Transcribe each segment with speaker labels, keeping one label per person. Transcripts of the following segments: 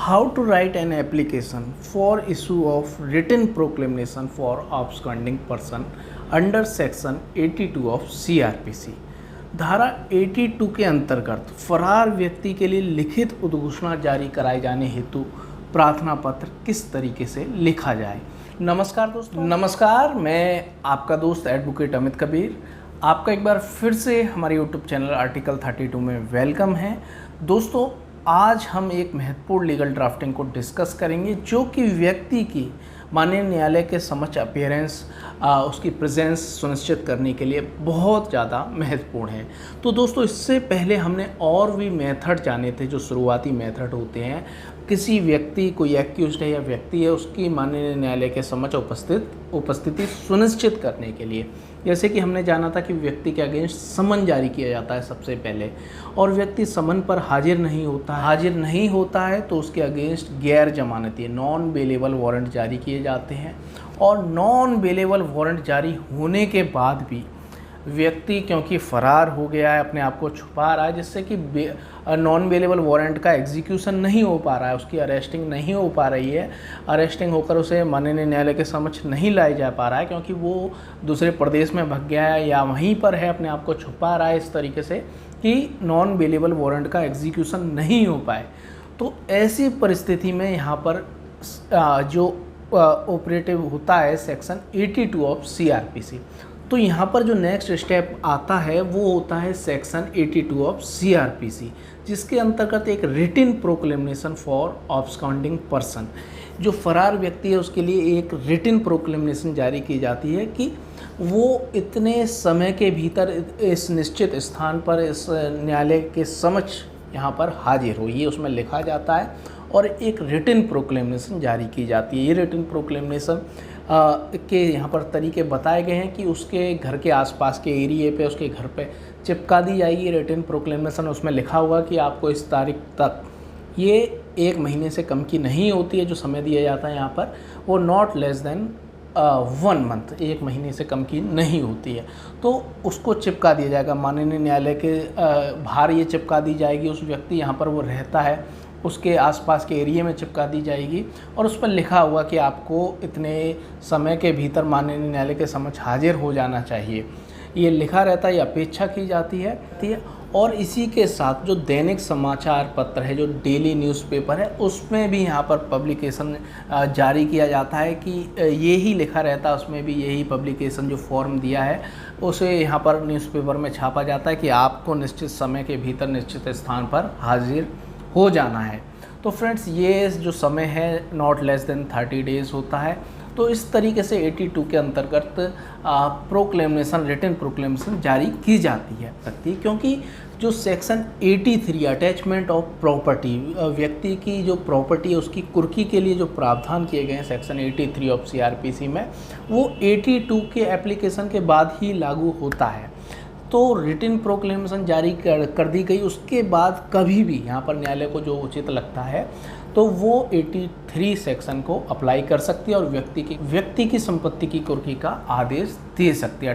Speaker 1: How to write an application for issue of written proclamation for absconding person under section 82 of CRPC। धारा 82 के अंतर्गत फरार व्यक्ति के लिए लिखित उद्घोषणा जारी कराए जाने हेतु प्रार्थना पत्र किस तरीके से लिखा जाए। नमस्कार दोस्तों, नमस्कार। मैं आपका दोस्त एडवोकेट अमित कबीर, आपका एक बार फिर से हमारे यूट्यूब चैनल आर्टिकल 32 में वेलकम है। दोस्तों, आज हम एक महत्वपूर्ण लीगल ड्राफ्टिंग को डिस्कस करेंगे जो कि व्यक्ति की माननीय न्यायालय के समक्ष अपीयरेंस, उसकी प्रेजेंस सुनिश्चित करने के लिए बहुत ज़्यादा महत्वपूर्ण है। तो दोस्तों, इससे पहले हमने और भी मेथड जाने थे जो शुरुआती मेथड होते हैं। किसी व्यक्ति, कोई एक्यूज्ड है या व्यक्ति है, उसकी माननीय न्यायालय के समक्ष उपस्थिति सुनिश्चित करने के लिए, जैसे कि हमने जाना था कि व्यक्ति के अगेंस्ट समन जारी किया जाता है सबसे पहले, और व्यक्ति समन पर हाजिर नहीं होता है तो उसके अगेंस्ट गैर जमानती नॉन बेलेबल वारंट जारी किए जाते हैं। और नॉन बेलेबल वारंट जारी होने के बाद भी व्यक्ति क्योंकि फ़रार हो गया है, अपने आप को छुपा रहा है, जिससे कि नॉन बेलेबल वारंट का एग्जीक्यूशन नहीं हो पा रहा है, उसकी अरेस्टिंग नहीं हो पा रही है, अरेस्टिंग होकर उसे माननीय न्यायालय के समक्ष नहीं लाया जा पा रहा है क्योंकि वो दूसरे प्रदेश में भग गया है या वहीं पर है, अपने आप को छुपा रहा है इस तरीके से कि नॉन बेलेबल वारंट का एग्जीक्यूशन नहीं हो पाए। तो ऐसी परिस्थिति में यहाँ पर जो ऑपरेटिव होता है सेक्शन 82 ऑफ CRPC। तो यहाँ पर जो नेक्स्ट स्टेप आता है वो होता है सेक्शन 82 ऑफ CRPC, जिसके अंतर्गत एक रिटिन प्रोक्लेमेशन फॉर अब्सकॉन्डिंग पर्सन, जो फरार व्यक्ति है उसके लिए एक रिटिन प्रोक्लेमेशन जारी की जाती है कि वो इतने समय के भीतर इस निश्चित स्थान पर इस न्यायालय के समक्ष यहाँ पर हाजिर हो, ये उसमें लिखा जाता है और एक रिटिन प्रोक्लेमेशन जारी की जाती है। ये रिटिन प्रोक्लेमेशन के यहाँ पर तरीके बताए गए हैं कि उसके घर के आसपास के एरिए पे, उसके घर पे चिपका दी जाएगी रिटिन प्रोक्लेमेशन। उसमें लिखा होगा कि आपको इस तारीख तक, ये 1 महीने से कम की नहीं होती है जो समय दिया जाता है यहाँ पर, वो नॉट लेस देन 1 मंथ, 1 महीने से कम की नहीं होती है। तो उसको चिपका दिया जाएगा, माननीय न्यायालय के बाहर ये चिपका दी जाएगी। उस व्यक्ति यहाँ पर वो रहता है उसके आसपास के एरिया में चिपका दी जाएगी और उस पर लिखा हुआ कि आपको इतने समय के भीतर माननीय न्यायालय के समक्ष हाजिर हो जाना चाहिए, ये लिखा रहता है, ये अपेक्षा की जाती है। और इसी के साथ जो दैनिक समाचार पत्र है, जो डेली न्यूज़पेपर है, उसमें भी यहाँ पर पब्लिकेशन जारी किया जाता है कि ये ही लिखा रहता है, उसमें भी यही पब्लिकेशन जो फॉर्म दिया है उसे यहाँ पर न्यूज़पेपर में छापा जाता है कि आपको निश्चित समय के भीतर निश्चित स्थान पर हाजिर हो जाना है। तो फ्रेंड्स, ये जो समय है नॉट लेस देन 30 डेज़ होता है। तो इस तरीके से 82 के अंतर्गत प्रोक्लेमेशन, रिटन प्रोक्लेमेशन जारी की जाती है क्योंकि जो सेक्शन 83 अटैचमेंट ऑफ प्रॉपर्टी, व्यक्ति की जो प्रॉपर्टी है उसकी कुर्की के लिए जो प्रावधान किए गए हैं सेक्शन 83 ऑफ CRPC में, वो 82 के एप्लीकेशन के बाद ही लागू होता है। तो रिटिन प्रोक्लेमेशन जारी कर दी गई, उसके बाद कभी भी यहाँ पर न्यायालय को जो उचित लगता है तो वो 83 सेक्शन को अप्लाई कर सकती है और व्यक्ति की संपत्ति की कुर्की का आदेश दे सकती है,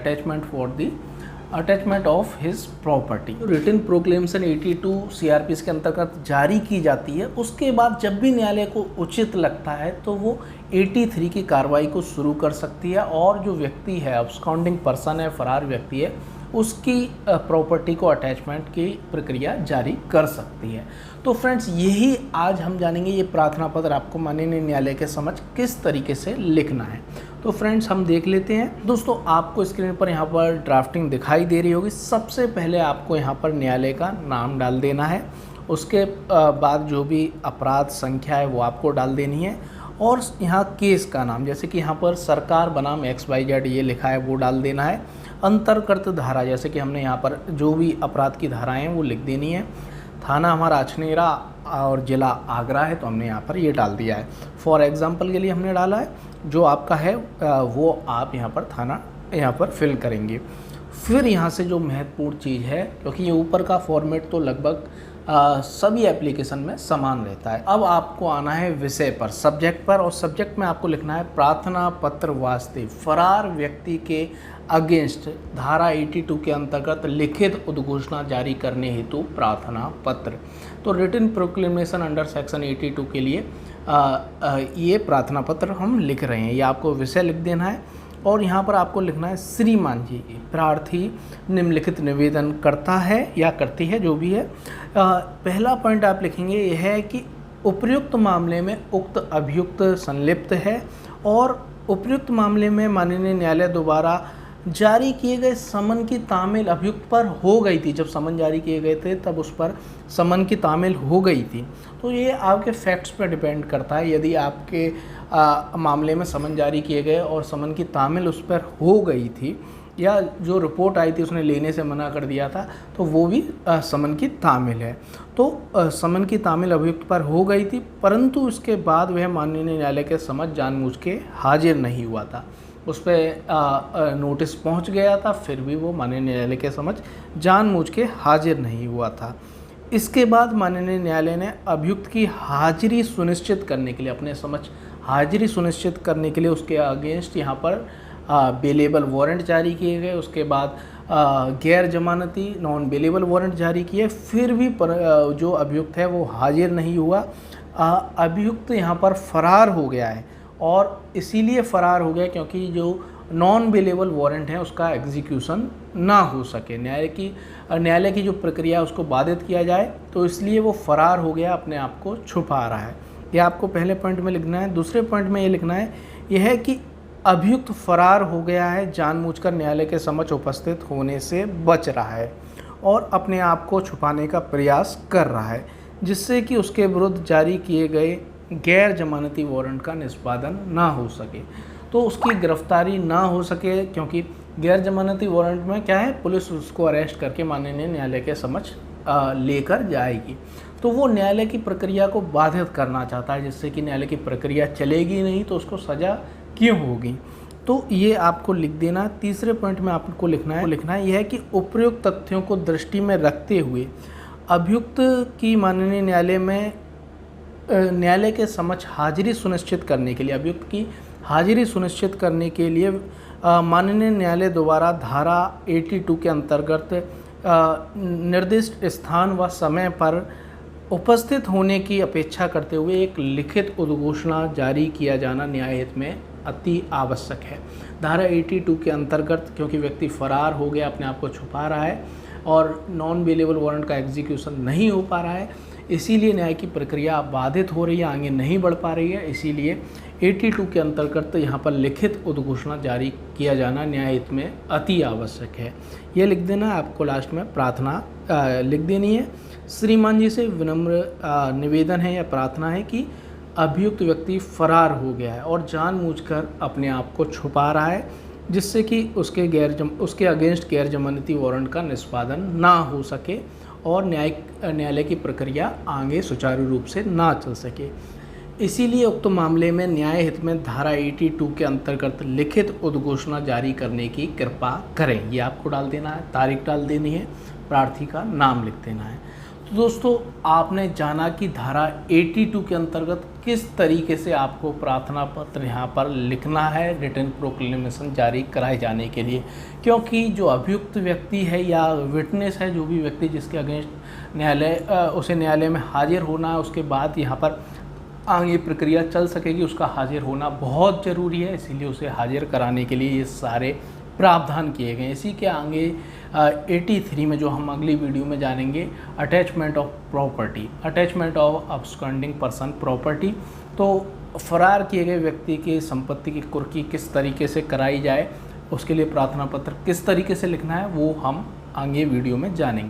Speaker 1: attachment of his property. रिटिन proclamation 82 CRPC के अंतर्गत जारी की जाती है। उसके बाद जब भी न्यायालय को उचित लगता है तो वो 83 की कार्रवाई को शुरू कर सकती है और जो व्यक्ति है, अब्सकॉन्डिंग पर्सन है, फरार व्यक्ति है, उसकी प्रॉपर्टी को अटैचमेंट की प्रक्रिया जारी कर सकती है। तो फ्रेंड्स, यही आज हम जानेंगे, ये प्रार्थना पत्र आपको माननीय न्यायालय के समक्ष किस तरीके से लिखना है। तो फ्रेंड्स, हम देख लेते हैं। दोस्तों, आपको स्क्रीन पर यहाँ पर ड्राफ्टिंग दिखाई दे रही होगी। सबसे पहले आपको यहाँ पर न्यायालय का नाम डाल देना है, उसके बाद जो भी अपराध संख्या है वो आपको डाल देनी है और यहाँ केस का नाम, जैसे कि यहाँ पर सरकार बनाम XYZ ये लिखा है, वो डाल देना है। अंतर्गत धारा, जैसे कि हमने यहाँ पर जो भी अपराध की धाराएं हैं वो लिख देनी है। थाना हमारा अछनेरा और ज़िला आगरा है तो हमने यहाँ पर ये डाल दिया है। फॉर एग्जांपल के लिए हमने डाला है, जो आपका है वो आप यहाँ पर थाना यहाँ पर फिल करेंगे। फिर यहाँ से जो महत्वपूर्ण चीज़ है, क्योंकि ये ऊपर का फॉर्मेट तो लगभग सभी एप्लीकेशन में समान रहता है। अब आपको आना है विषय पर, सब्जेक्ट पर, और सब्जेक्ट में आपको लिखना है प्रार्थना पत्र वास्ते फरार व्यक्ति के अगेंस्ट धारा 82 के अंतर्गत लिखित उद्घोषणा जारी करने हेतु प्रार्थना पत्र। तो रिटन प्रोक्लेमेशन अंडर सेक्शन 82 के लिए ये प्रार्थना पत्र हम लिख रहे हैं। ये आपको विषय लिख देना है और यहाँ पर आपको लिखना है श्रीमान जी, प्रार्थी निम्नलिखित निवेदन करता है या करती है, जो भी है। पहला पॉइंट आप लिखेंगे यह है कि उपर्युक्त मामले में उक्त अभियुक्त संलिप्त है और उपर्युक्त मामले में माननीय न्यायालय द्वारा जारी किए गए समन की तामील अभियुक्त पर हो गई थी। जब समन जारी किए गए थे तब उस पर समन की तामील हो गई थी। तो ये आपके फैक्ट्स पर डिपेंड करता है। यदि आपके मामले में समन जारी किए गए और समन की तामील उस पर हो गई थी या जो रिपोर्ट आई थी उसने लेने से मना कर दिया था, तो वो भी समन की तामील है। तो समन की तामील अभियुक्त पर हो गई थी, परंतु उसके बाद वह माननीय न्यायालय के समक्ष जानबूझ के हाजिर नहीं हुआ था। उस पर नोटिस पहुंच गया था, फिर भी वो माननीय न्यायालय के समक्ष जानबूझ के हाजिर नहीं हुआ था। इसके बाद माननीय न्यायालय ने अभियुक्त की हाजिरी सुनिश्चित करने के लिए, अपने समक्ष हाजिरी सुनिश्चित करने के लिए उसके अगेंस्ट यहाँ पर बेलेबल वारंट जारी किए गए। उसके बाद गैर जमानती नॉन बेलेबल वारंट जारी किए, फिर भी जो अभियुक्त है वो हाजिर नहीं हुआ। अभियुक्त यहाँ पर फरार हो गया है और इसीलिए फ़रार हो गया क्योंकि जो नॉन बेलेबल वारंट है उसका एग्जीक्यूशन ना हो सके, न्यायालय की जो प्रक्रिया उसको बाधित किया जाए, तो इसलिए वो फ़रार हो गया, अपने आप को छुपा रहा है। ये आपको पहले पॉइंट में लिखना है। दूसरे पॉइंट में ये लिखना है, यह है कि अभियुक्त फरार हो गया है, जानबूझकर न्यायालय के समक्ष उपस्थित होने से बच रहा है और अपने आप को छुपाने का प्रयास कर रहा है, जिससे कि उसके विरुद्ध जारी किए गए गैर जमानती वारंट का निष्पादन ना हो सके। तो उसकी गिरफ्तारी ना हो सके क्योंकि गैर जमानती वारंट में क्या है, पुलिस उसको अरेस्ट करके माननीय न्यायालय के समक्ष लेकर जाएगी। तो वो न्यायालय की प्रक्रिया को बाधित करना चाहता है, जिससे कि न्यायालय की प्रक्रिया चलेगी नहीं तो उसको सज़ा क्यों होगी। तो ये आपको लिख देना। तीसरे पॉइंट में आपको लिखना है यह है कि उपयुक्त तथ्यों को दृष्टि में रखते हुए अभियुक्त की माननीय न्यायालय में न्यायालय के समक्ष हाजिरी सुनिश्चित करने के लिए, अभियुक्त की हाजिरी सुनिश्चित करने के लिए माननीय न्यायालय द्वारा धारा 82 के अंतर्गत निर्दिष्ट स्थान व समय पर उपस्थित होने की अपेक्षा करते हुए एक लिखित उद्घोषणा जारी किया जाना न्यायहित में अति आवश्यक है। धारा 82 के अंतर्गत क्योंकि व्यक्ति फरार हो गया, अपने आप को छुपा रहा है और नॉन बेलेबल वारंट का एग्जीक्यूशन नहीं हो पा रहा है, इसीलिए न्याय की प्रक्रिया बाधित हो रही है, आगे नहीं बढ़ पा रही है। इसीलिए 82 के अंतर्गत यहाँ पर लिखित उद्घोषणा जारी किया जाना न्यायहित में अति आवश्यक है। ये लिख देना। आपको लास्ट में प्रार्थना लिख देनी है। श्रीमान जी से विनम्र निवेदन है या प्रार्थना है कि अभियुक्त व्यक्ति फरार हो गया है और जानबूझकर अपने आप को छुपा रहा है, जिससे कि उसके अगेंस्ट गैर जमानती वारंट का निष्पादन ना हो सके और न्यायालय की प्रक्रिया आगे सुचारू रूप से ना चल सके। इसीलिए उक्त मामले में न्याय हित में धारा 82 के अंतर्गत लिखित उद्घोषणा जारी करने की कृपा करें। ये आपको डाल देना है, तारीख डाल देनी है, प्रार्थी का नाम लिख देना है। तो दोस्तों, आपने जाना कि धारा 82 के अंतर्गत किस तरीके से आपको प्रार्थना पत्र यहाँ पर लिखना है रिटन प्रोक्लेमेशन जारी कराए जाने के लिए, क्योंकि जो अभियुक्त व्यक्ति है या विटनेस है, जो भी व्यक्ति जिसके अगेंस्ट उसे न्यायालय में हाजिर होना है, उसके बाद यहाँ पर आगे प्रक्रिया चल सकेगी, उसका हाजिर होना बहुत ज़रूरी है। इसीलिए उसे हाजिर कराने के लिए ये सारे प्रावधान किए गए। इसी के आगे 83 में जो हम अगली वीडियो में जानेंगे, attachment of property, attachment of absconding person property. तो फरार किए गए व्यक्ति की संपत्ति की कुर्की किस तरीके से कराई जाए, उसके लिए प्रार्थना पत्र किस तरीके से लिखना है, वो हम आगे वीडियो में जानेंगे।